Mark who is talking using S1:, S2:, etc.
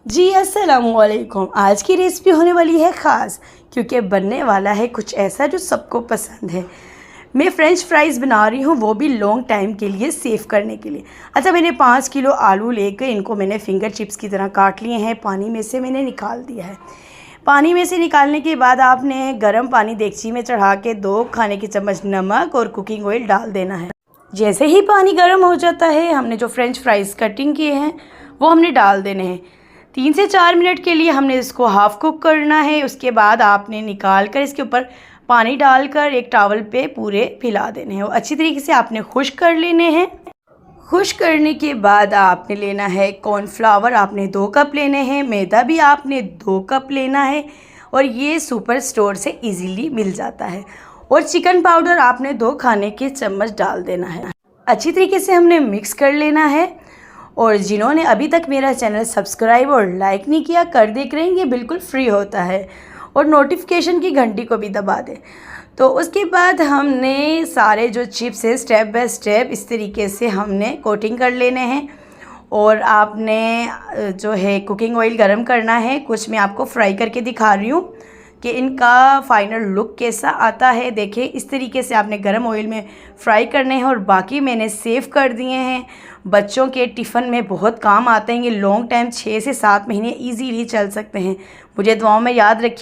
S1: जी अस्सलामुअलैकुम। आज की रेसिपी होने वाली है ख़ास, क्योंकि बनने वाला है कुछ ऐसा जो सबको पसंद है। मैं फ़्रेंच फ्राइज़ बना रही हूँ, वो भी लॉन्ग टाइम के लिए सेव करने के लिए। अच्छा, मैंने 5 किलो आलू लेकर इनको मैंने फिंगर चिप्स की तरह काट लिए हैं। पानी में से मैंने निकाल दिया है। पानी में से निकालने के बाद आपने गर्म पानी देगची में चढ़ा के 2 खाने के चम्मच नमक और कुकिंग ऑयल डाल देना है। जैसे ही पानी गर्म हो जाता है, हमने जो फ़्रेंच फ्राइज़ कटिंग किए हैं वो हमने डाल देने हैं। 3 से 4 मिनट के लिए हमने इसको हाफ़ कुक करना है। उसके बाद आपने निकाल कर इसके ऊपर पानी डालकर एक टॉवल पे पूरे फैला देने हैं और अच्छी तरीके से आपने खुश्क कर लेने हैं। खुश्क करने के बाद आपने लेना है कॉर्नफ्लावर, आपने 2 कप लेने हैं। मैदा भी आपने 2 कप लेना है और ये सुपर स्टोर से इजीली मिल जाता है। और चिकन पाउडर आपने 2 खाने के चम्मच डाल देना है। अच्छी तरीके से हमने मिक्स कर लेना है। और जिन्होंने अभी तक मेरा चैनल सब्सक्राइब और लाइक नहीं किया, कर देख रहे हैं, ये बिल्कुल फ्री होता है। और नोटिफिकेशन की घंटी को भी दबा दें। तो उसके बाद हमने सारे जो चिप्स है स्टेप बाय स्टेप इस तरीके से हमने कोटिंग कर लेने हैं। और आपने जो है कुकिंग ऑयल गरम करना है। कुछ मैं आपको फ्राई करके दिखा रही हूँ कि इनका फाइनल लुक कैसा आता है। देखिए, इस तरीके से आपने गरम ऑयल में फ्राई करने हैं और बाकी मैंने सेव कर दिए हैं। बच्चों के टिफ़िन में बहुत काम आते हैं। ये लॉन्ग टाइम 6 से 7 महीने इजीली चल सकते हैं। मुझे दुआओं में याद रखिए।